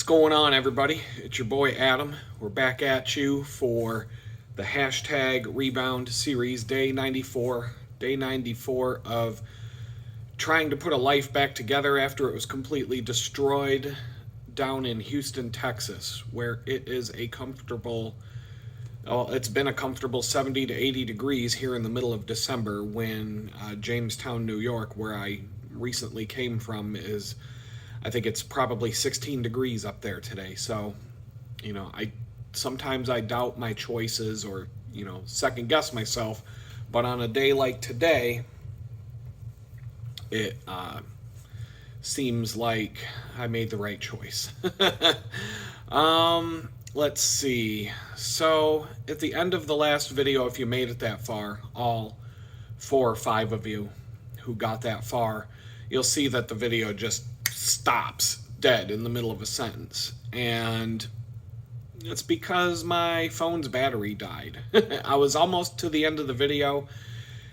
going on, everybody? It's your boy Adam. We're back at you for the hashtag rebound series, day 94. Day 94 of trying to put a life back together after it was completely destroyed down in Houston, Texas, where it is a comfortable, well, it's been a comfortable 70 to 80 degrees here in the middle of December, when Jamestown, New York, where I recently came from, is, I think it's probably 16 degrees up there today. So, you know, sometimes I doubt my choices or, you know, second guess myself. But on a day like today, it seems like I made the right choice. Let's see. So at the end of the last video, if you made it that far, all 4 or 5 of you who got that far, you'll see that the video just stops dead in the middle of a sentence. And it's because my phone's battery died. I was almost to the end of the video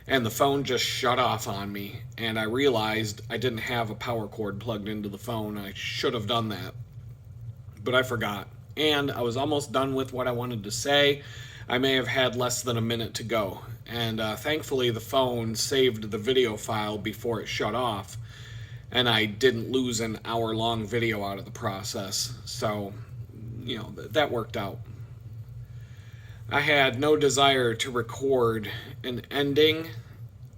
and the phone just shut off on me, and I realized I didn't have a power cord plugged into the phone. I should have done that, but I forgot. And I was almost done with what I wanted to say. I may have had less than a minute to go, and thankfully the phone saved the video file before it shut off, and I didn't lose an hour-long video out of the process. So, you know, that worked out. I had no desire to record an ending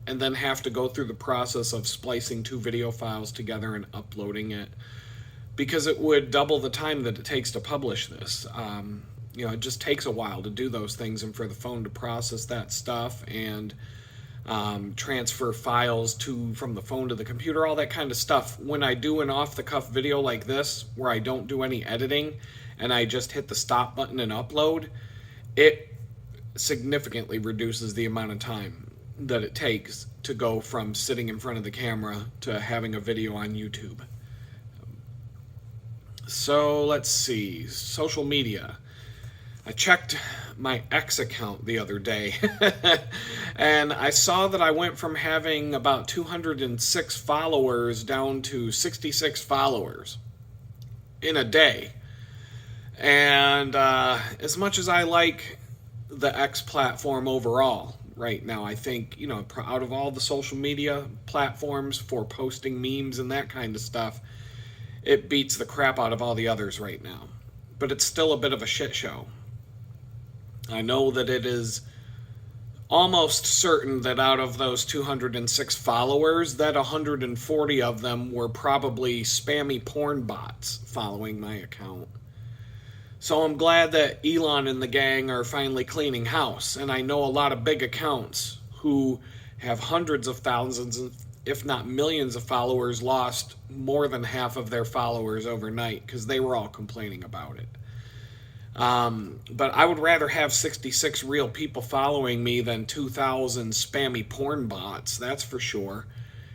and then have to go through the process of splicing 2 video files together and uploading it, because it would double the time that it takes to publish this. You know, it just takes a while to do those things, and for the phone to process that stuff and transfer files from the phone to the computer, all that kind of stuff. When I do an off-the-cuff video like this, where I don't do any editing and I just hit the stop button and upload, it significantly reduces the amount of time that it takes to go from sitting in front of the camera to having a video on YouTube. So let's see, social media. I checked my X account the other day and I saw that I went from having about 206 followers down to 66 followers in a day. And as much as I like the X platform overall right now, I think, you know, out of all the social media platforms for posting memes and that kind of stuff, it beats the crap out of all the others right now. But it's still a bit of a shit show. I know that it is almost certain that out of those 206 followers, that 140 of them were probably spammy porn bots following my account. So I'm glad that Elon and the gang are finally cleaning house. And I know a lot of big accounts who have hundreds of thousands, if not millions of followers, lost more than half of their followers overnight because they were all complaining about it. But I would rather have 66 real people following me than 2,000 spammy porn bots, that's for sure.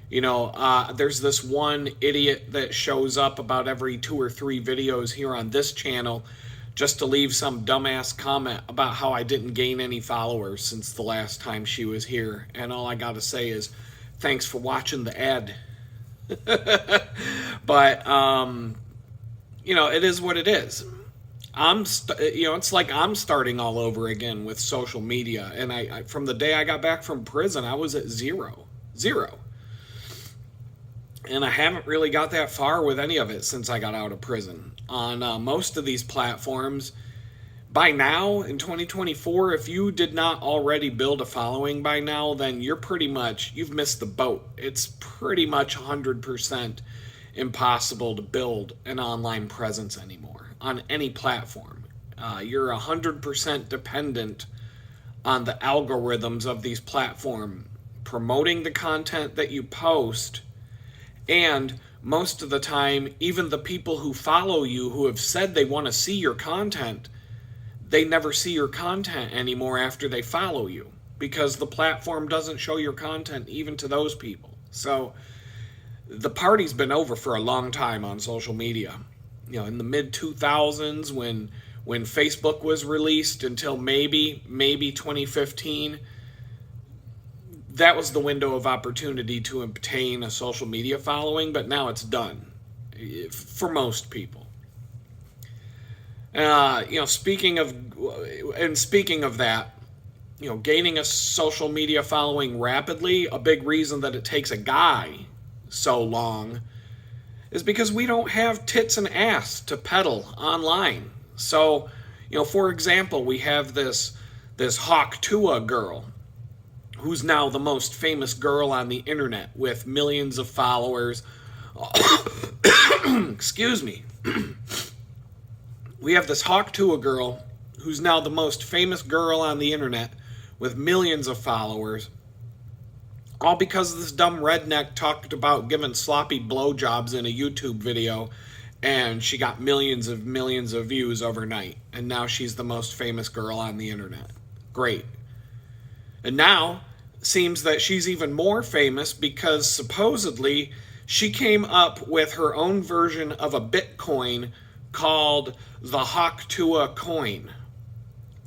You know, there's this one idiot that shows up about every 2 or 3 videos here on this channel just to leave some dumbass comment about how I didn't gain any followers since the last time she was here. And all I gotta say is, thanks for watching the ad. But, you know, it is what it is. You know, it's like I'm starting all over again with social media. And I from the day I got back from prison, I was at zero. And I haven't really got that far with any of it since I got out of prison. On most of these platforms, by now, in 2024, if you did not already build a following by now, then you've missed the boat. It's pretty much 100% impossible to build an online presence anymore on any platform. You're 100% dependent on the algorithms of these platforms promoting the content that you post. And most of the time, even the people who follow you, who have said they want to see your content, they never see your content anymore after they follow you, because the platform doesn't show your content even to those people. So the party's been over for a long time on social media. You know, in the mid-2000s, when Facebook was released, until maybe 2015, that was the window of opportunity to obtain a social media following, but now it's done for most people. Speaking of that, gaining a social media following rapidly, a big reason that it takes a guy so long is because we don't have tits and ass to peddle online. So, for example, we have this Hawk Tua girl who's now the most famous girl on the internet with millions of followers. Excuse me. We have this Hawk Tua girl who's now the most famous girl on the internet with millions of followers, all because this dumb redneck talked about giving sloppy blowjobs in a YouTube video, and she got millions of views overnight, and now she's the most famous girl on the internet. Great. And now, seems that she's even more famous because supposedly she came up with her own version of a Bitcoin called the Hawk Tua coin,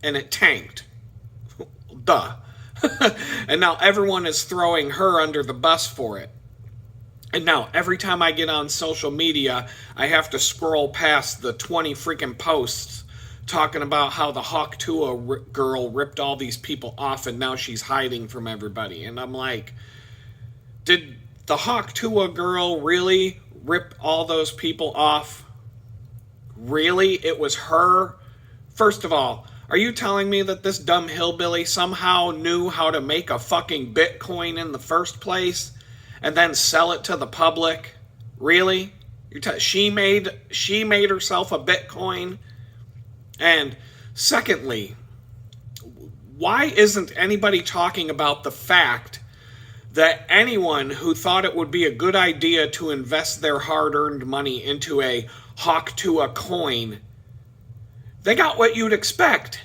and it tanked. Duh. And now everyone is throwing her under the bus for it. And now every time I get on social media, I have to scroll past the 20 freaking posts talking about how the Hawk Tua girl ripped all these people off and now she's hiding from everybody. And I'm like, did the Hawk Tua girl really rip all those people off? Really? It was her? First of all, are you telling me that this dumb hillbilly somehow knew how to make a fucking Bitcoin in the first place and then sell it to the public? Really? She made herself a Bitcoin? And secondly, why isn't anybody talking about the fact that anyone who thought it would be a good idea to invest their hard-earned money into a Hawk Tua coin, they got what you'd expect.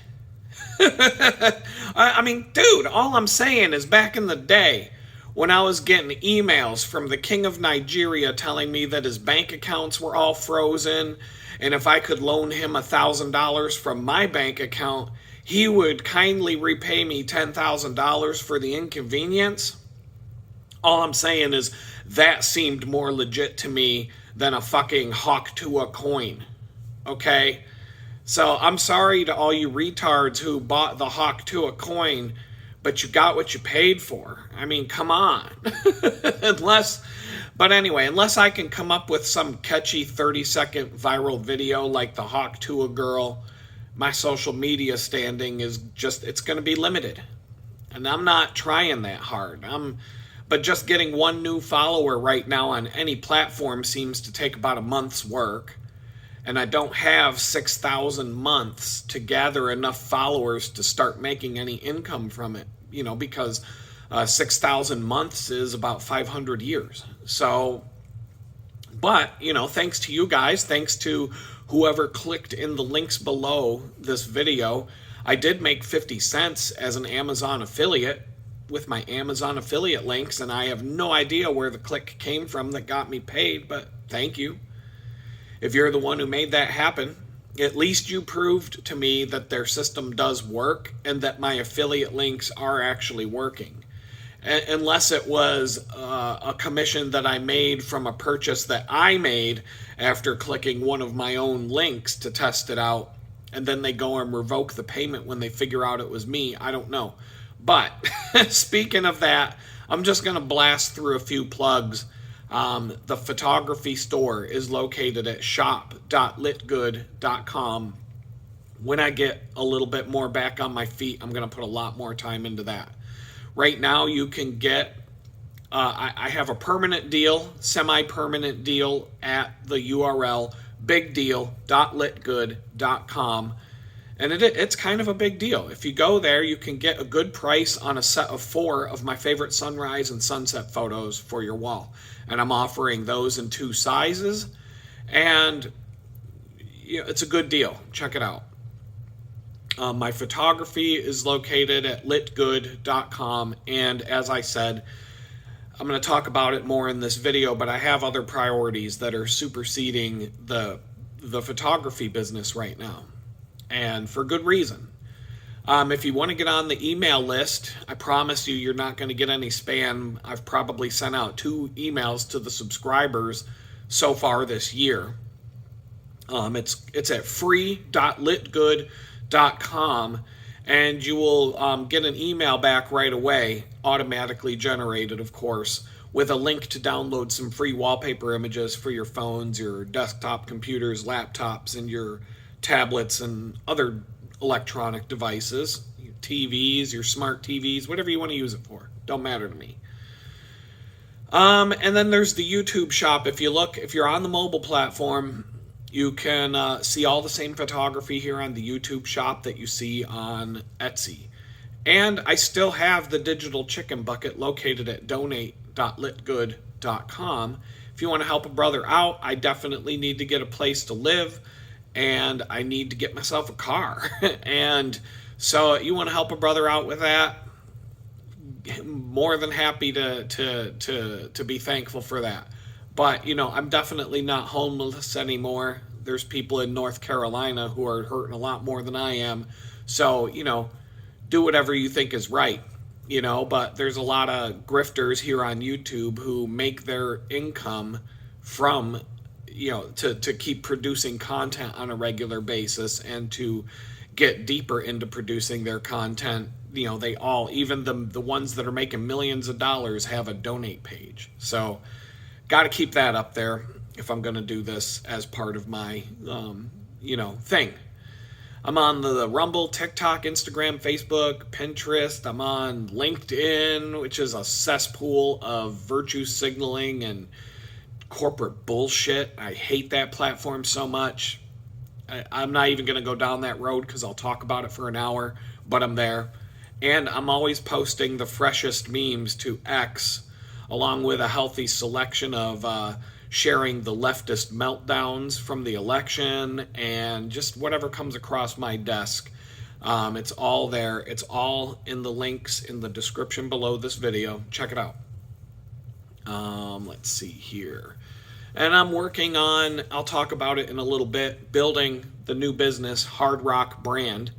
I mean, dude, all I'm saying is back in the day when I was getting emails from the king of Nigeria telling me that his bank accounts were all frozen, and if I could loan him $1,000 from my bank account, he would kindly repay me $10,000 for the inconvenience. All I'm saying is that seemed more legit to me than a fucking Hawk Tua coin. Okay? So I'm sorry to all you retards who bought the Hawk Tua coin, but you got what you paid for. I mean, come on. Unless I can come up with some catchy 30-second viral video like the Hawk Tua girl, my social media standing is just, it's going to be limited. And I'm not trying that hard. But just getting one new follower right now on any platform seems to take about a month's work. And I don't have 6,000 months to gather enough followers to start making any income from it, because 6,000 months is about 500 years. So, but, thanks to you guys, thanks to whoever clicked in the links below this video, I did make 50 cents as an Amazon affiliate with my Amazon affiliate links, and I have no idea where the click came from that got me paid, but thank you. If you're the one who made that happen, at least you proved to me that their system does work and that my affiliate links are actually working. Unless it was a commission that I made from a purchase that I made after clicking one of my own links to test it out, and then they go and revoke the payment when they figure out it was me. I don't know. But speaking of that, I'm just going to blast through a few plugs. The photography store is located at shop.litgood.com. When I get a little bit more back on my feet, I'm going to put a lot more time into that. Right now, you can get, I have a permanent deal, semi-permanent deal at the URL bigdeal.litgood.com. And it's kind of a big deal. If you go there, you can get a good price on a set of 4 of my favorite sunrise and sunset photos for your wall. And I'm offering those in 2 sizes. And it's a good deal. Check it out. My photography is located at litgood.com. And as I said, I'm going to talk about it more in this video, but I have other priorities that are superseding the photography business right now. And for good reason. If you want to get on the email list, I promise you're not going to get any spam. I've probably sent out 2 emails to the subscribers so far this year. It's at free.litgood.com, and you will get an email back right away, automatically generated, of course, with a link to download some free wallpaper images for your phones, your desktop computers, laptops, and your tablets and other electronic devices, your TVs, your smart TVs, whatever you want to use it for. Don't matter to me. And then there's the YouTube shop. If you're on the mobile platform, you can see all the same photography here on the YouTube shop that you see on Etsy. And I still have the digital chicken bucket located at donate.litgood.com. If you want to help a brother out, I definitely need to get a place to live, and I need to get myself a car. And so you want to help a brother out with that, more than happy to be thankful for that. But, I'm definitely not homeless anymore. There's people in North Carolina who are hurting a lot more than I am. So, do whatever you think is right, but there's a lot of grifters here on YouTube who make their income from, to keep producing content on a regular basis and to get deeper into producing their content. They all, even the ones that are making millions of dollars, have a donate page. So got to keep that up there if I'm going to do this as part of my, thing. I'm on the Rumble, TikTok, Instagram, Facebook, Pinterest. I'm on LinkedIn, which is a cesspool of virtue signaling and corporate bullshit. I hate that platform so much. I'm not even going to go down that road because I'll talk about it for an hour, but I'm there. And I'm always posting the freshest memes to X, along with a healthy selection of sharing the leftist meltdowns from the election and just whatever comes across my desk. It's all there. It's all in the links in the description below this video. Check it out. Let's see here. And I'm working on, I'll talk about it in a little bit, building the new business, Hard Rock Brand.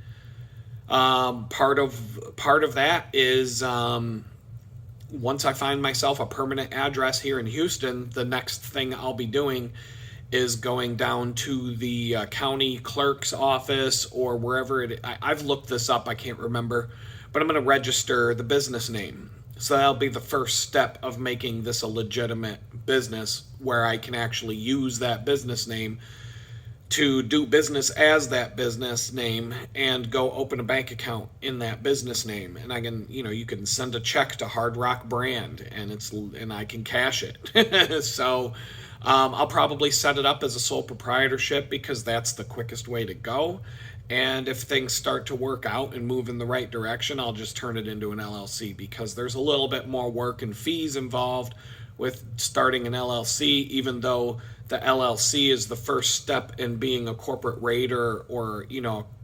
Part of that is once I find myself a permanent address here in Houston, the next thing I'll be doing is going down to the county clerk's office or wherever I've looked this up, I can't remember, but I'm going to register the business name. So that'll be the first step of making this a legitimate business where I can actually use that business name to do business as that business name and go open a bank account in that business name. And I can, you can send a check to Hard Rock Brand and I can cash it. So I'll probably set it up as a sole proprietorship because that's the quickest way to go. And if things start to work out and move in the right direction, I'll just turn it into an LLC because there's a little bit more work and fees involved with starting an LLC, even though the LLC is the first step in being a corporate raider or,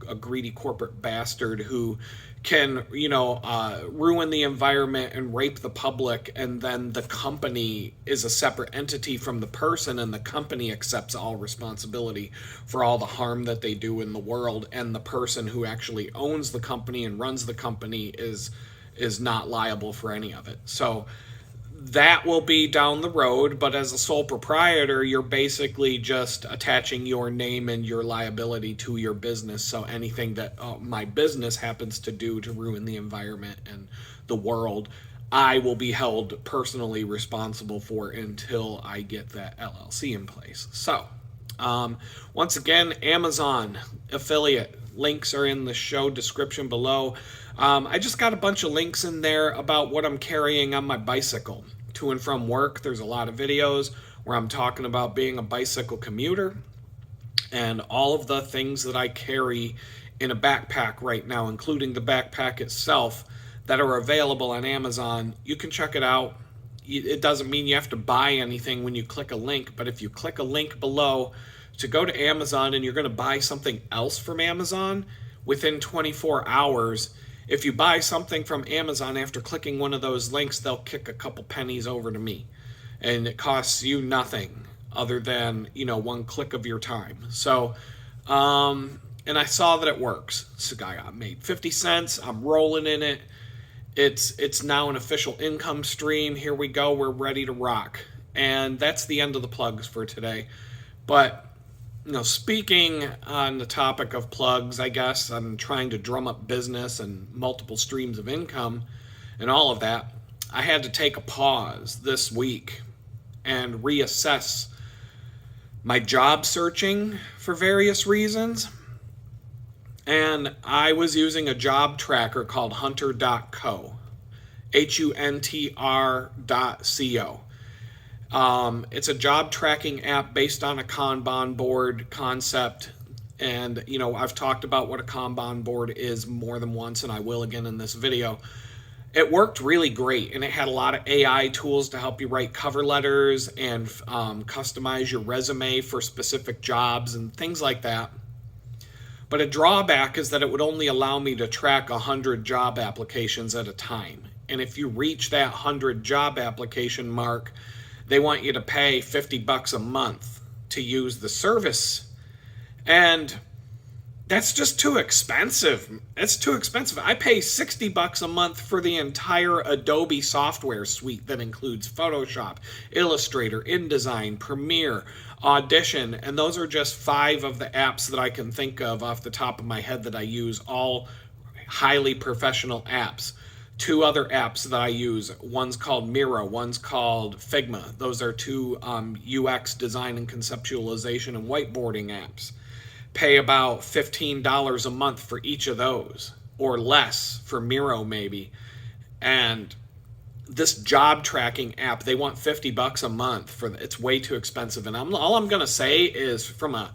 a greedy corporate bastard who can, ruin the environment and rape the public. And then the company is a separate entity from the person, and the company accepts all responsibility for all the harm that they do in the world. And the person who actually owns the company and runs the company is not liable for any of it. So that will be down the road, but as a sole proprietor, you're basically just attaching your name and your liability to your business. So anything that my business happens to do to ruin the environment and the world, I will be held personally responsible for until I get that LLC in place. So once again, Amazon affiliate links are in the show description below. I just got a bunch of links in there about what I'm carrying on my bicycle to and from work. There's a lot of videos where I'm talking about being a bicycle commuter and all of the things that I carry in a backpack right now, including the backpack itself, that are available on Amazon. You can check it out. It doesn't mean you have to buy anything when you click a link, but if you click a link below to go to Amazon and you're going to buy something else from Amazon within 24 hours, if you buy something from Amazon after clicking one of those links, they'll kick a couple pennies over to me. And it costs you nothing other than, one click of your time. So, and I saw that it works. So I got made 50 cents. I'm rolling in it. It's now an official income stream. Here we go. We're ready to rock. And that's the end of the plugs for today. But speaking on the topic of plugs, I guess I'm trying to drum up business and multiple streams of income and all of that. I had to take a pause this week and reassess my job searching for various reasons. And I was using a job tracker called hunter.co, HUNTR.co. It's a job tracking app based on a Kanban board concept. And, I've talked about what a Kanban board is more than once, and I will again in this video. It worked really great, and it had a lot of AI tools to help you write cover letters and customize your resume for specific jobs and things like that. But a drawback is that it would only allow me to track 100 job applications at a time. And if you reach that 100 job application mark, they want you to pay $50 a month to use the service. And that's just too expensive. It's too expensive. I pay $60 a month for the entire Adobe software suite that includes Photoshop, Illustrator, InDesign, Premiere, Audition, and those are just 5 of the apps that I can think of off the top of my head that I use, all highly professional apps. 2 other apps that I use, one's called Miro, one's called Figma. Those are 2 UX design and conceptualization and whiteboarding apps. Pay about $15 a month for each of those, or less for Miro maybe. And this job tracking app, they want $50 a month for it's way too expensive. And all I'm gonna say is from a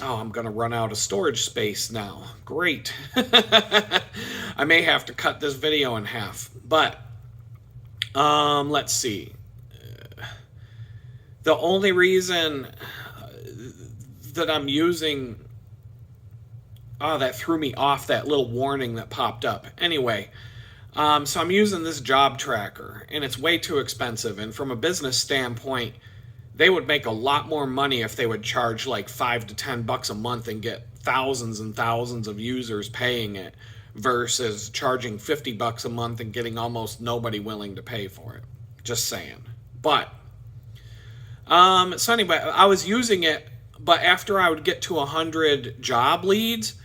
I'm gonna run out of storage space now. Great. I may have to cut this video in half, but let's see. The only reason that I'm using, that threw me off, that little warning that popped up. Anyway, so I'm using this job tracker, and it's way too expensive. And from a business standpoint, they would make a lot more money if they would charge like $5 to $10 a month and get thousands and thousands of users paying it, versus charging $50 a month and getting almost nobody willing to pay for it. Just saying. But so anyway, I was using it. But after I would get to 100 job leads,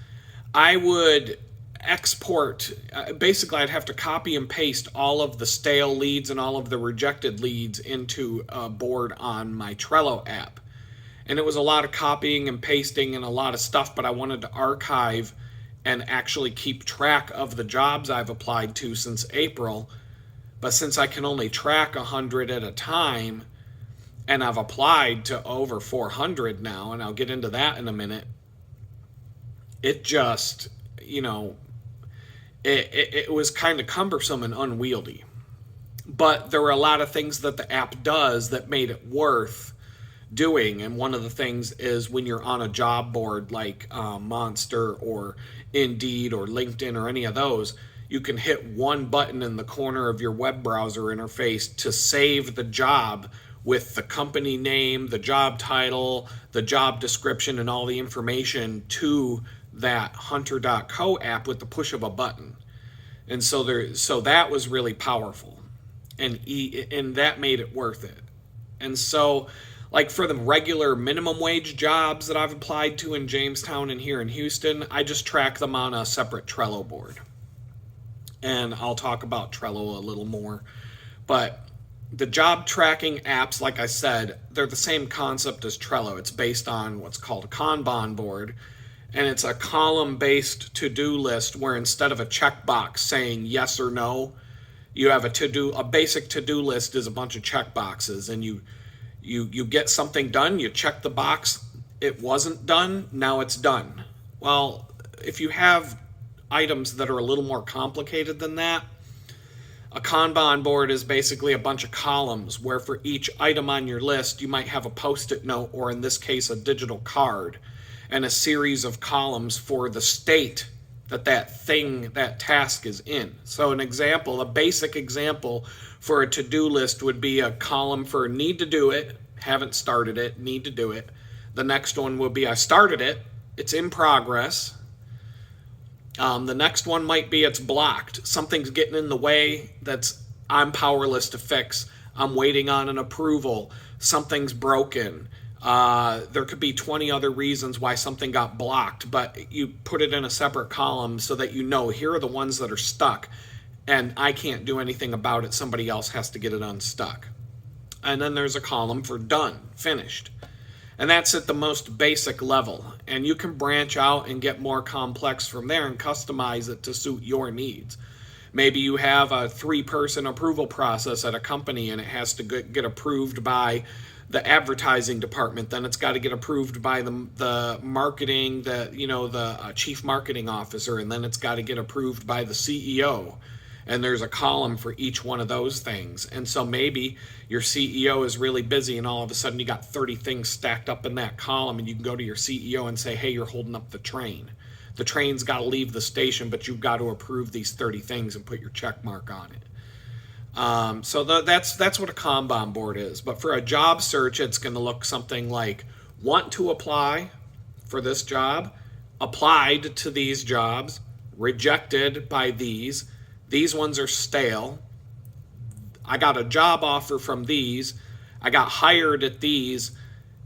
I would export. Basically, I'd have to copy and paste all of the stale leads and all of the rejected leads into a board on my Trello app. And it was a lot of copying and pasting and a lot of stuff, but I wanted to archive and actually keep track of the jobs I've applied to since April. But since I can only track 100 at a time, and I've applied to over 400 now, and I'll get into that in a minute, it just, it was kind of cumbersome and unwieldy. But there were a lot of things that the app does that made it worth doing. And one of the things is when you're on a job board like Monster or Indeed or LinkedIn or any of those, you can hit one button in the corner of your web browser interface to save the job with the company name, the job title, the job description, and all the information to that hunter.co app with the push of a button. And so that was really powerful, and that made it worth it. And so, like for the regular minimum wage jobs that I've applied to in Jamestown and here in Houston, I just track them on a separate Trello board. And I'll talk about Trello a little more. But the job tracking apps, like I said, they're the same concept as Trello. It's based on what's called a Kanban board, and it's a column-based to-do list where instead of a checkbox saying yes or no, you have a basic to-do list is a bunch of checkboxes, and you get something done, you check the box, it wasn't done, now it's done. Well, if you have items that are a little more complicated than that, a Kanban board is basically a bunch of columns where for each item on your list, you might have a Post-it note, or in this case, a digital card, and a series of columns for the state that task is in. So a basic example for a to-do list would be a column for need to do it, haven't started it, need to do it. The next one will be I started it, it's in progress. The next one might be it's blocked. Something's getting in the way I'm powerless to fix. I'm waiting on an approval. Something's broken. There could be 20 other reasons why something got blocked, but you put it in a separate column so that you know here are the ones that are stuck, and I can't do anything about it. Somebody else has to get it unstuck. And then there's a column for done, finished. And that's at the most basic level. And you can branch out and get more complex from there and customize it to suit your needs. Maybe you have a 3-person approval process at a company and it has to get approved by the advertising department. Then it's got to get approved by the marketing, the chief marketing officer, and then it's got to get approved by the CEO. And there's a column for each one of those things. And so maybe your CEO is really busy and all of a sudden you got 30 things stacked up in that column, and you can go to your CEO and say, hey, you're holding up the train. The train's got to leave the station, but you've got to approve these 30 things and put your check mark on it. So that's what a Kanban board is. But for a job search, it's going to look something like want to apply for this job, applied to these jobs, rejected by these ones are stale, I got a job offer from these, I got hired at these,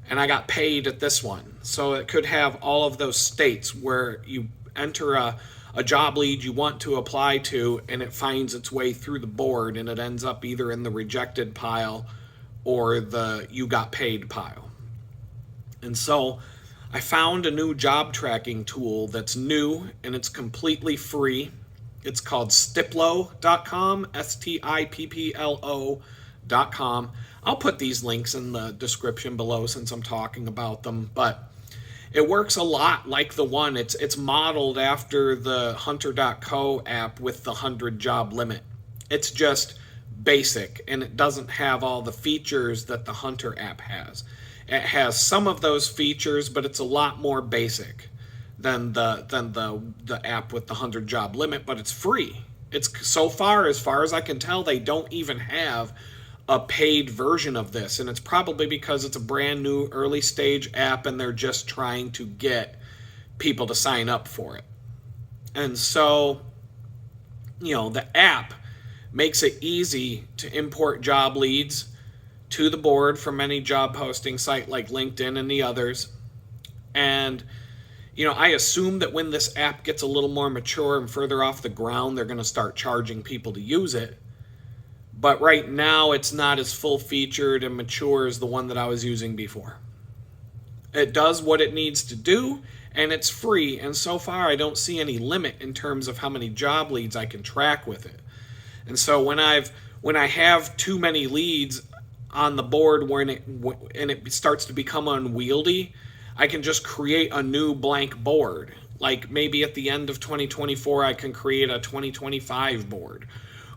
and I got paid at this one. So it could have all of those states where you enter a job lead you want to apply to, and it finds its way through the board, and it ends up either in the rejected pile or the you got paid pile. And so I found a new job tracking tool that's new, and it's completely free. It's called Stiplo.com, Stiplo.com. I'll put these links in the description below since I'm talking about them, but it works a lot like the one. It's modeled after the Hunter.co app with the 100 job limit. It's just basic, and it doesn't have all the features that the Hunter app has. It has some of those features, but it's a lot more basic than the app with the 100 job limit, but it's free. It's so far as I can tell, they don't even have a paid version of this, and it's probably because it's a brand new early stage app and they're just trying to get people to sign up for it. And so, the app makes it easy to import job leads to the board from any job posting site like LinkedIn and the others. And I assume that when this app gets a little more mature and further off the ground, they're going to start charging people to use it. But right now, it's not as full-featured and mature as the one that I was using before. It does what it needs to do, and it's free. And so far, I don't see any limit in terms of how many job leads I can track with it. And so when I have too many leads on the board and it starts to become unwieldy, I can just create a new blank board. Like maybe at the end of 2024, I can create a 2025 board.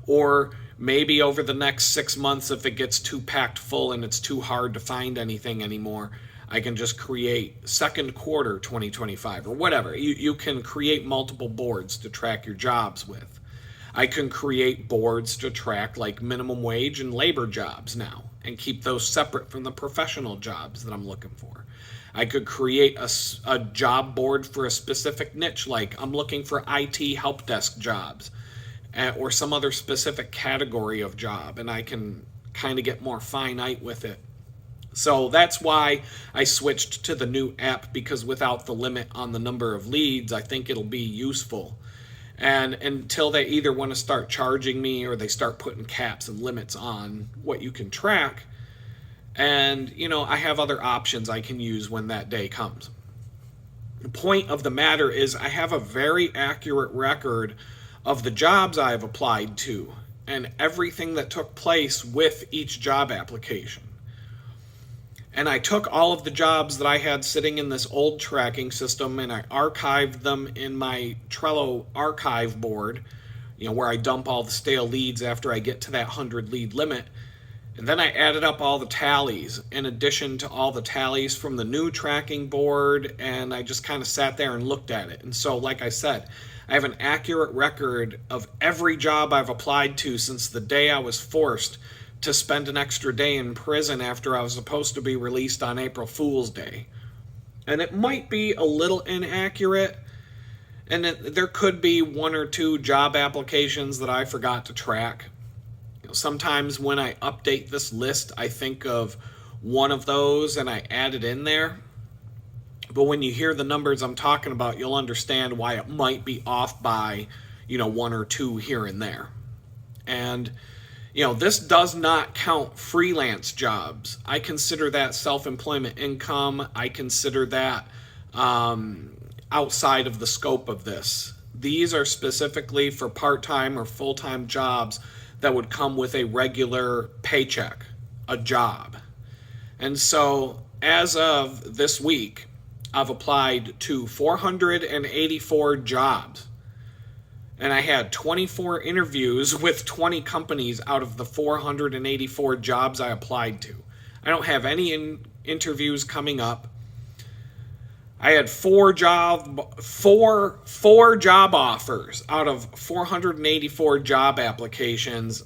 Or maybe over the next 6 months, if it gets too packed full and it's too hard to find anything anymore, I can just create second quarter 2025 or whatever. You can create multiple boards to track your jobs with. I can create boards to track like minimum wage and labor jobs now and keep those separate from the professional jobs that I'm looking for. I could create a job board for a specific niche, like I'm looking for IT help desk jobs or some other specific category of job, and I can kind of get more finite with it. So that's why I switched to the new app, because without the limit on the number of leads, I think it'll be useful. And until they either want to start charging me or they start putting caps and limits on what you can track, and I have other options I can use when that day comes. The point of the matter is I have a very accurate record of the jobs I've applied to and everything that took place with each job application. And I took all of the jobs that I had sitting in this old tracking system and I archived them in my Trello archive board, where I dump all the stale leads after I get to that 100 lead limit. And then I added up all the tallies in addition to all the tallies from the new tracking board, and I just kind of sat there and looked at it. And so, like I said, I have an accurate record of every job I've applied to since the day I was forced to spend an extra day in prison after I was supposed to be released on April Fool's Day. And it might be a little inaccurate, and there could be 1 or 2 job applications that I forgot to track. Sometimes when I update this list, I think of one of those and I add it in there. But when you hear the numbers I'm talking about, you'll understand why it might be off by, one or two here and there. And, this does not count freelance jobs. I consider that self-employment income. I consider that outside of the scope of this. These are specifically for part-time or full-time jobs that would come with a regular paycheck, a job. And so as of this week, I've applied to 484 jobs. And I had 24 interviews with 20 companies out of the 484 jobs I applied to. I don't have any interviews coming up. I had four job offers out of 484 job applications.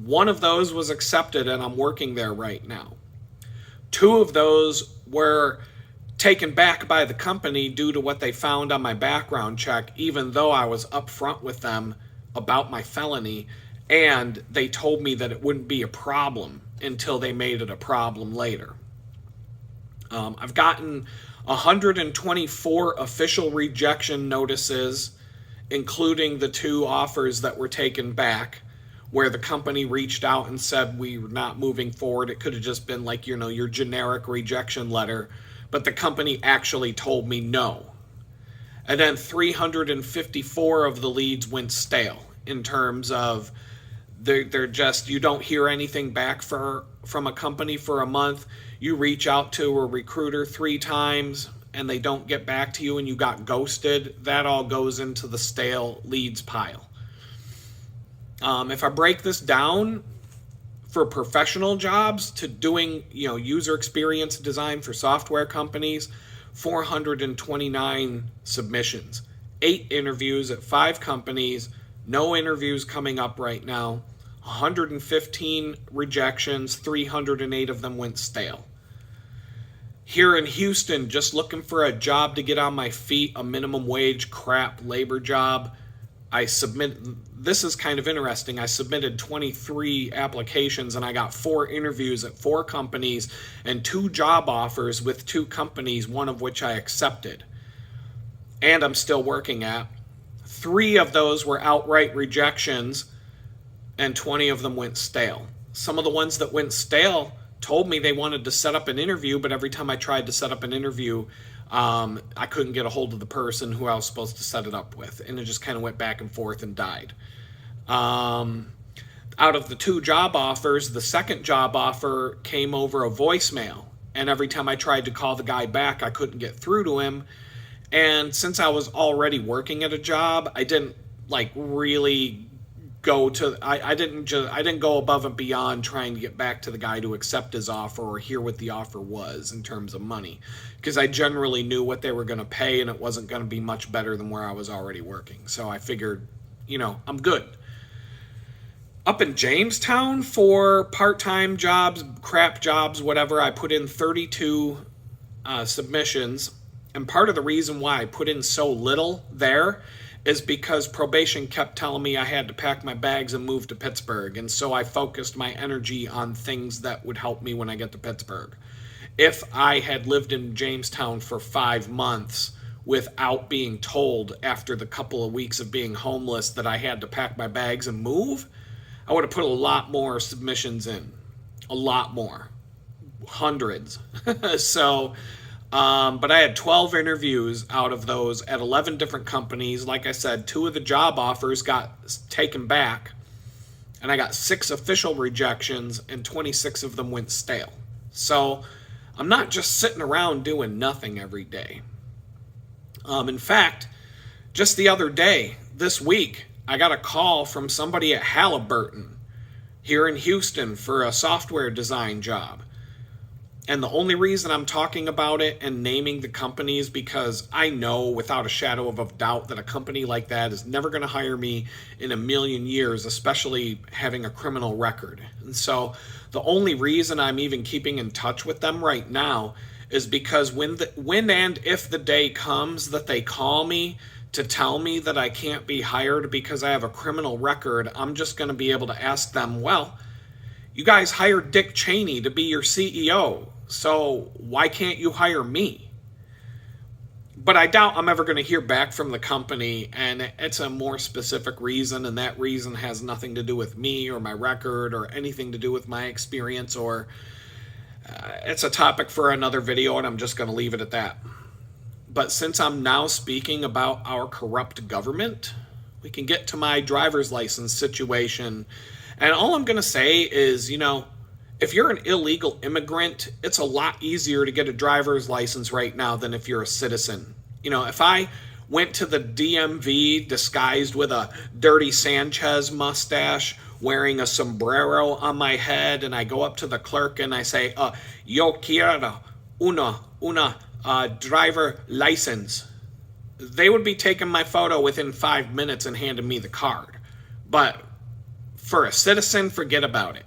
One of those was accepted and I'm working there right now. Two of those were taken back by the company due to what they found on my background check, even though I was upfront with them about my felony, and they told me that it wouldn't be a problem until they made it a problem later. I've gotten 124 official rejection notices, including the two offers that were taken back, where the company reached out and said we're not moving forward. It could have just been like, your generic rejection letter, but the company actually told me no. And then 354 of the leads went stale in terms of they're just, you don't hear anything back from a company for a month. You reach out to a recruiter 3 times and they don't get back to you and you got ghosted. That all goes into the stale leads pile. If I break this down for professional jobs to doing, user experience design for software companies, 429 submissions, 8 interviews at 5 companies, no interviews coming up right now, 115 rejections, 308 of them went stale. Here in Houston, just looking for a job to get on my feet, a minimum wage crap labor job, this is kind of interesting. I submitted 23 applications and I got 4 interviews at 4 companies and 2 job offers with 2 companies, one of which I accepted. And I'm still working at. 3 of those were outright rejections and 20 of them went stale. Some of the ones that went stale told me they wanted to set up an interview, but every time I tried to set up an interview, I couldn't get a hold of the person who I was supposed to set it up with, and it just kind of went back and forth and died. Out of the 2 job offers, the second job offer came over a voicemail, and every time I tried to call the guy back, I couldn't get through to him. And since I was already working at a job, I didn't really go to, I didn't go above and beyond trying to get back to the guy to accept his offer or hear what the offer was in terms of money, because I generally knew what they were going to pay and it wasn't going to be much better than where I was already working. So I figured, I'm good. Up in Jamestown for part-time jobs, crap jobs, whatever, I put in 32 submissions. And part of the reason why I put in so little there is because probation kept telling me I had to pack my bags and move to Pittsburgh. And so I focused my energy on things that would help me when I get to Pittsburgh. If I had lived in Jamestown for 5 months without being told after the couple of weeks of being homeless that I had to pack my bags and move, I would have put a lot more submissions in. A lot more. Hundreds. So... but I had 12 interviews out of those at 11 different companies. Like I said, 2 of the job offers got taken back, and I got 6 official rejections, and 26 of them went stale. So I'm not just sitting around doing nothing every day. In fact, just the other day, this week, I got a call from somebody at Halliburton here in Houston for a software design job. And the only reason I'm talking about it and naming the company is because I know without a shadow of a doubt that a company like that is never going to hire me in a million years, especially having a criminal record. And so the only reason I'm even keeping in touch with them right now is because when and if the day comes that they call me to tell me that I can't be hired because I have a criminal record, I'm just going to be able to ask them, well, You guys hired Dick Cheney to be your CEO, so why can't you hire me? But I doubt I'm ever going to hear back from the company, and it's a more specific reason, and that reason has nothing to do with me or my record or anything to do with my experience, or it's a topic for another video, and I'm just going to leave it at that. But since I'm now speaking about our corrupt government, we can get to my driver's license situation. And all I'm going to say is, you know, if you're an illegal immigrant, it's a lot easier to get a driver's license right now than if you're a citizen. You know, if I went to the DMV disguised with a dirty Sanchez mustache, wearing a sombrero on my head, and I go up to the clerk and I say, yo quiero una driver license, they would be taking my photo within 5 minutes and handing me the card. But for a citizen, forget about it.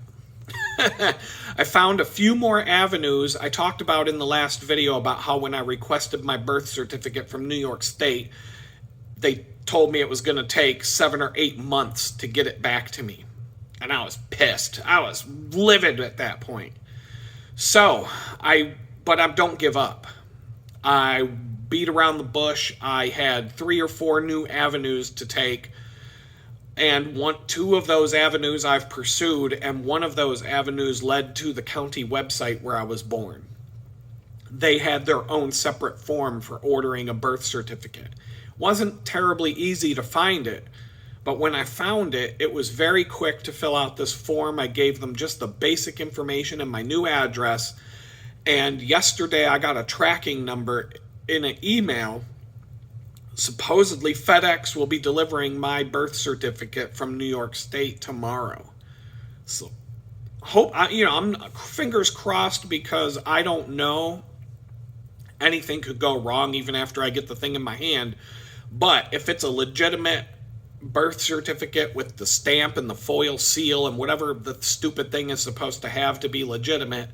I found a few more avenues. I talked about in the last video about how when I requested my birth certificate from New York State, they told me it was going to take 7 or 8 months to get it back to me. And I was pissed. I was livid at that point. So, but I don't give up. I beat around the bush. I had 3 or 4 new avenues to take. And 2 of those avenues I've pursued, and one of those avenues led to the county website where I was born. They had their own separate form for ordering a birth certificate. Wasn't terribly easy to find it, but when I found it, it was very quick to fill out this form. I gave them just the basic information and my new address, and yesterday I got a tracking number in an email. Supposedly FedEx will be delivering my birth certificate from New York State tomorrow. So I'm fingers crossed, because I don't know. Anything could go wrong even after I get the thing in my hand. But if it's a legitimate birth certificate with the stamp and the foil seal and whatever the stupid thing is supposed to have to be legitimate,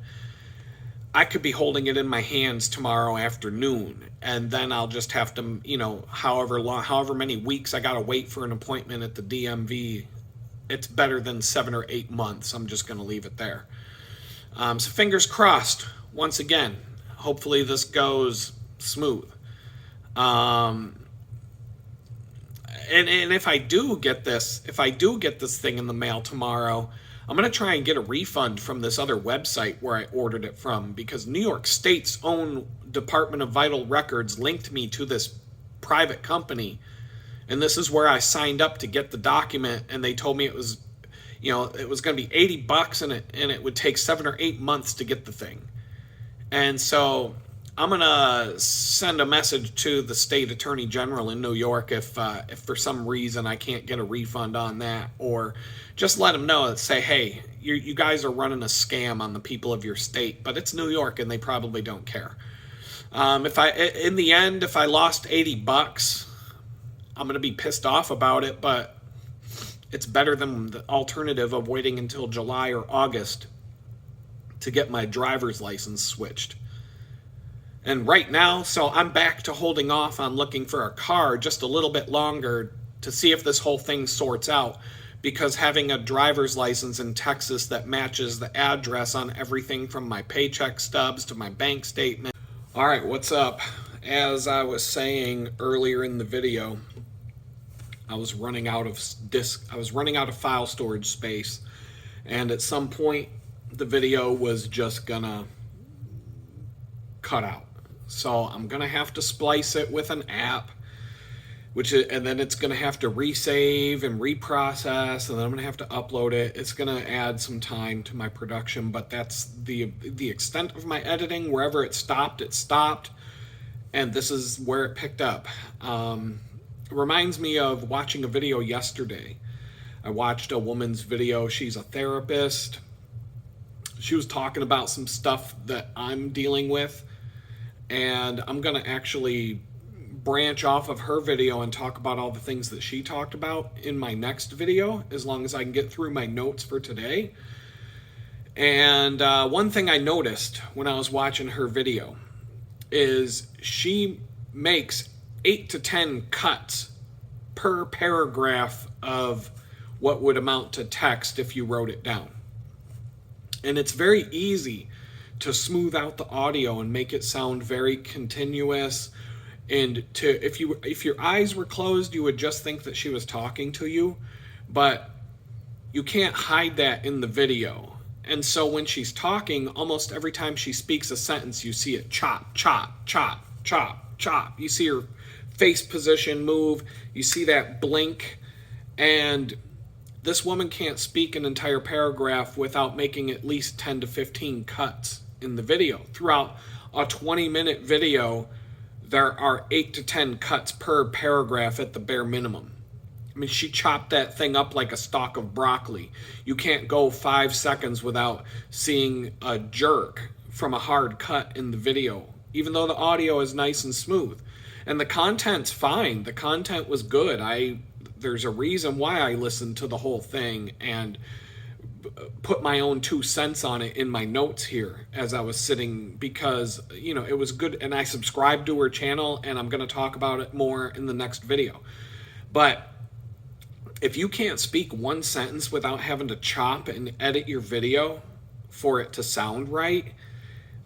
I could be holding it in my hands tomorrow afternoon, and then I'll just have to, however many weeks I got to wait for an appointment at the DMV. It's better than 7 or 8 months. I'm just going to leave it there. So fingers crossed, once again. Hopefully this goes smooth. And if I do get this thing in the mail tomorrow, I'm going to try and get a refund from this other website where I ordered it from, because New York State's own Department of Vital Records linked me to this private company, and this is where I signed up to get the document, and they told me it was going to be $80 and it would take 7 or 8 months to get the thing. And so I'm going to send a message to the state attorney general in New York if for some reason I can't get a refund on that, or just let them know and say, hey, you guys are running a scam on the people of your state, but it's New York and they probably don't care. In the end, if I lost $80, I'm going to be pissed off about it, but it's better than the alternative of waiting until July or August to get my driver's license switched. And right now, so I'm back to holding off on looking for a car just a little bit longer to see if this whole thing sorts out, because having a driver's license in Texas that matches the address on everything from my paycheck stubs to my bank statement. All right, what's up? As I was saying earlier in the video, I was running out of file storage space, and at some point the video was just gonna cut out. So I'm gonna have to splice it with an app, and then it's gonna have to resave and reprocess, and then I'm gonna have to upload it. It's gonna add some time to my production, but that's the extent of my editing. Wherever it stopped, and this is where it picked up. It reminds me of watching a video yesterday. I watched a woman's video. She's a therapist. She was talking about some stuff that I'm dealing with, and I'm gonna actually branch off of her video and talk about all the things that she talked about in my next video, as long as I can get through my notes for today. And one thing I noticed when I was watching her video is she makes 8 to 10 cuts per paragraph of what would amount to text if you wrote it down. And it's very easy to smooth out the audio and make it sound very continuous. And if your eyes were closed, you would just think that she was talking to you, but you can't hide that in the video. And so when she's talking, almost every time she speaks a sentence, you see it chop, chop, chop, chop, chop. You see her face position move. You see that blink. And this woman can't speak an entire paragraph without making at least 10 to 15 cuts in the video. Throughout a 20-minute video, there are 8 to 10 cuts per paragraph at the bare minimum. I mean, she chopped that thing up like a stalk of broccoli. You can't go 5 seconds without seeing a jerk from a hard cut in the video, even though the audio is nice and smooth. And the content's fine. The content was good. There's a reason why I listened to the whole thing and put my own 2 cents on it in my notes here as I was sitting, because, you know, it was good. And I subscribed to her channel, and I'm going to talk about it more in the next video. But if you can't speak 1 sentence without having to chop and edit your video for it to sound right,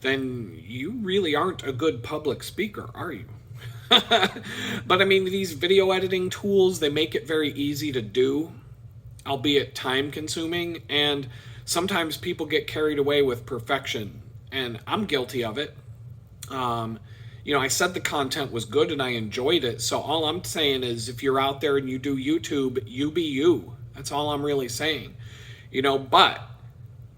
then you really aren't a good public speaker, are you? But I mean, these video editing tools, they make it very easy to do, albeit time consuming, and sometimes people get carried away with perfection, and I'm guilty of it. You know, I said the content was good and I enjoyed it, so all I'm saying is, if you're out there and you do YouTube, you be you. That's all I'm really saying. You know, but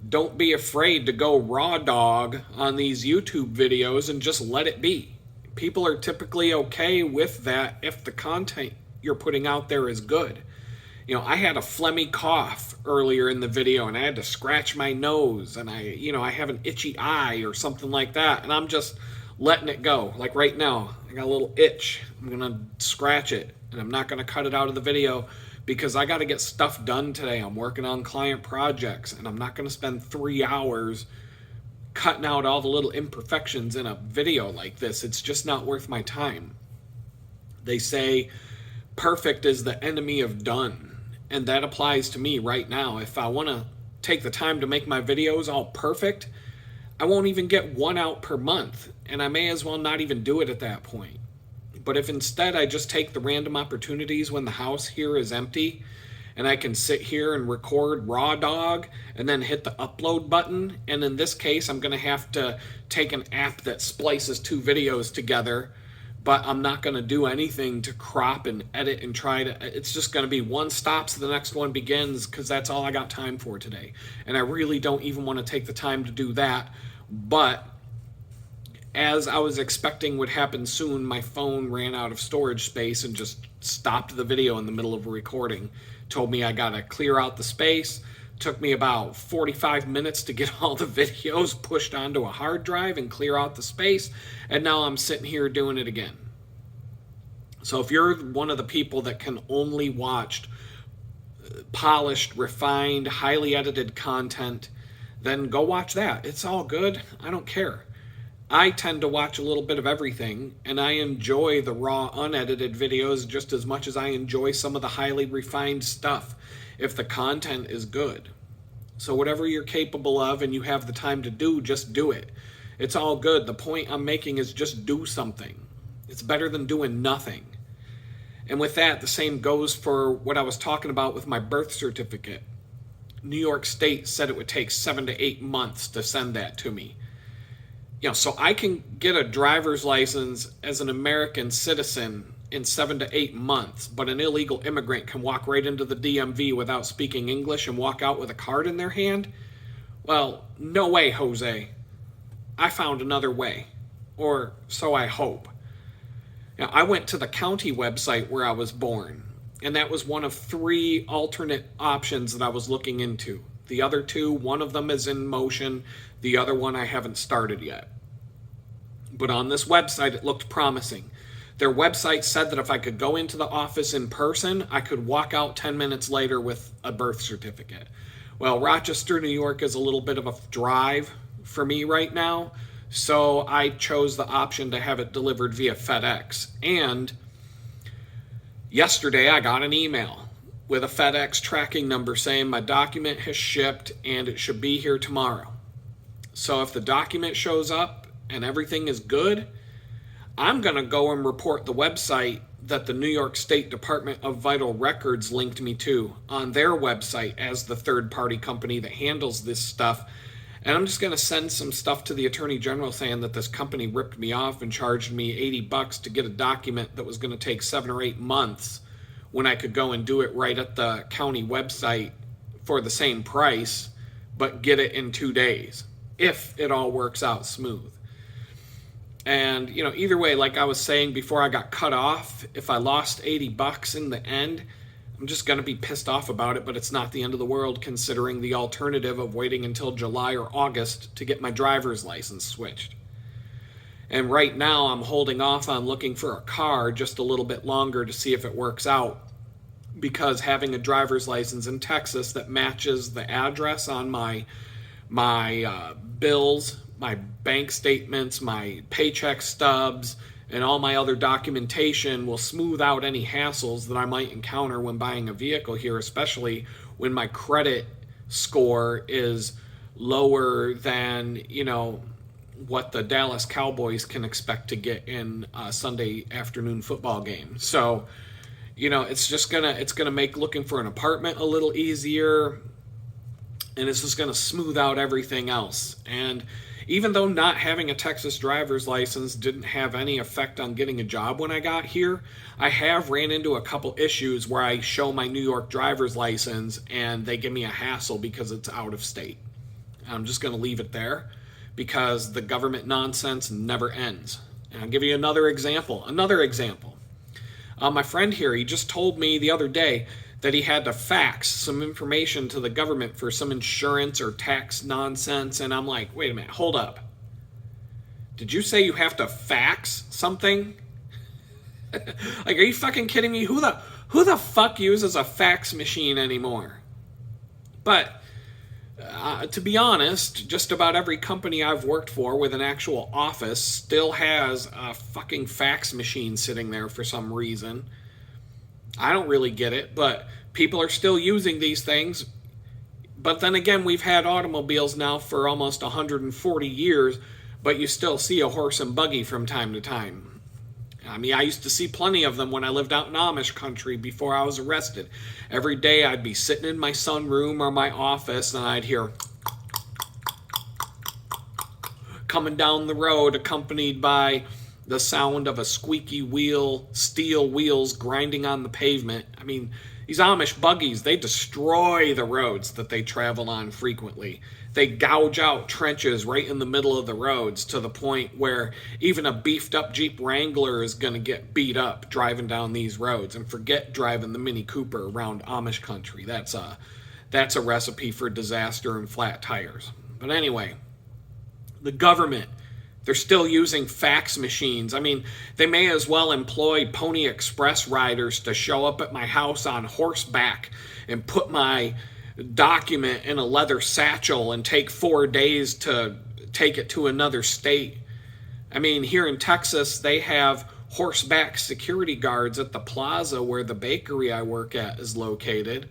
don't be afraid to go raw dog on these YouTube videos and just let it be. People are typically okay with that if the content you're putting out there is good. You know, I had a phlegmy cough earlier in the video, and I had to scratch my nose, and I have an itchy eye or something like that, and I'm just letting it go. Like right now, I got a little itch. I'm gonna scratch it, and I'm not gonna cut it out of the video because I got to get stuff done today. I'm working on client projects, and I'm not gonna spend 3 hours cutting out all the little imperfections in a video like this. It's just not worth my time. They say perfect is the enemy of done, and that applies to me right now. If I want to take the time to make my videos all perfect, I won't even get 1 out per month, and I may as well not even do it at that point. But if instead I just take the random opportunities when the house here is empty, and I can sit here and record raw dog and then hit the upload button. And in this case, I'm gonna have to take an app that splices 2 videos together, but I'm not gonna do anything to crop and edit and try to, it's just gonna be one stops, the next one begins, because that's all I got time for today. And I really don't even wanna take the time to do that. But as I was expecting would happen soon, my phone ran out of storage space and just stopped the video in the middle of a recording. Told me I gotta clear out the space. Took me about 45 minutes to get all the videos pushed onto a hard drive and clear out the space, and now I'm sitting here doing it again. So if you're one of the people that can only watch polished, refined, highly edited content, then go watch that. It's all good. I don't care. I tend to watch a little bit of everything, and I enjoy the raw, unedited videos just as much as I enjoy some of the highly refined stuff, if the content is good. So whatever you're capable of and you have the time to do, just do it. It's all good. The point I'm making is just do something. It's better than doing nothing. And with that, the same goes for what I was talking about with my birth certificate. New York State said it would take 7 to 8 months to send that to me. You know, so I can get a driver's license as an American citizen in 7 to 8 months, but an illegal immigrant can walk right into the DMV without speaking English and walk out with a card in their hand? Well, no way, Jose. I found another way, or so I hope. Now, I went to the county website where I was born, and that was one of 3 alternate options that I was looking into. The other 2, one of them is in motion. The other one I haven't started yet. But on this website, it looked promising. Their website said that if I could go into the office in person, I could walk out 10 minutes later with a birth certificate. Well, Rochester, New York is a little bit of a drive for me right now, so I chose the option to have it delivered via FedEx. And yesterday I got an email with a FedEx tracking number saying my document has shipped and it should be here tomorrow. So if the document shows up and everything is good, I'm going to go and report the website that the New York State Department of Vital Records linked me to on their website as the third-party company that handles this stuff. And I'm just going to send some stuff to the Attorney General saying that this company ripped me off and charged me $80 to get a document that was going to take 7 or 8 months when I could go and do it right at the county website for the same price, but get it in 2 days, if it all works out smooth. And, you know, either way, like I was saying before I got cut off, if I lost $80 in the end, I'm just going to be pissed off about it, but it's not the end of the world considering the alternative of waiting until July or August to get my driver's license switched. And right now I'm holding off on looking for a car just a little bit longer to see if it works out, because having a driver's license in Texas that matches the address on my bills, my bank statements, my paycheck stubs, and all my other documentation will smooth out any hassles that I might encounter when buying a vehicle here, especially when my credit score is lower than, you know, what the Dallas Cowboys can expect to get in a Sunday afternoon football game. So, you know, it's gonna make looking for an apartment a little easier, and it's just gonna smooth out everything else. And even though not having a Texas driver's license didn't have any effect on getting a job when I got here, I have ran into a couple issues where I show my New York driver's license and they give me a hassle because it's out of state. I'm just going to leave it there because the government nonsense never ends. And I'll give you another example. My friend here, he just told me the other day that he had to fax some information to the government for some insurance or tax nonsense. And I'm like, wait a minute, hold up. Did you say you have to fax something? Like, are you fucking kidding me? Who the fuck uses a fax machine anymore? But to be honest, just about every company I've worked for with an actual office still has a fucking fax machine sitting there for some reason. I don't really get it, but people are still using these things. But then again, we've had automobiles now for almost 140 years, but you still see a horse and buggy from time to time. I mean, I used to see plenty of them when I lived out in Amish country before I was arrested. Every day I'd be sitting in my sunroom or my office and I'd hear coming down the road, accompanied by the sound of a squeaky wheel, steel wheels grinding on the pavement. I mean, these Amish buggies, they destroy the roads that they travel on frequently. They gouge out trenches right in the middle of the roads to the point where even a beefed up Jeep Wrangler is going to get beat up driving down these roads. And forget driving the Mini Cooper around Amish country. That's a recipe for disaster and flat tires. But anyway, the government, they're still using fax machines. I mean, they may as well employ Pony Express riders to show up at my house on horseback and put my document in a leather satchel and take 4 days to take it to another state. I mean, here in Texas, they have horseback security guards at the plaza where the bakery I work at is located.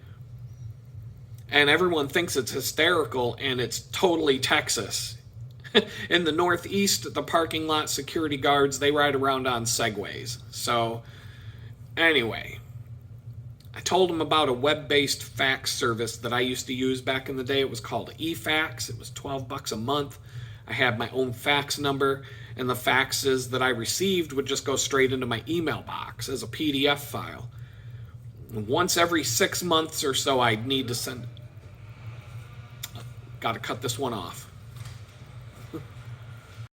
And everyone thinks it's hysterical, and it's totally Texas. In the Northeast, the parking lot security guards, they ride around on Segways. So, anyway, I told him about a web-based fax service that I used to use back in the day. It was called eFax. It was $12 a month. I had my own fax number, and the faxes that I received would just go straight into my email box as a PDF file. And once every 6 months or so, I'd need to send... Got to cut this one off.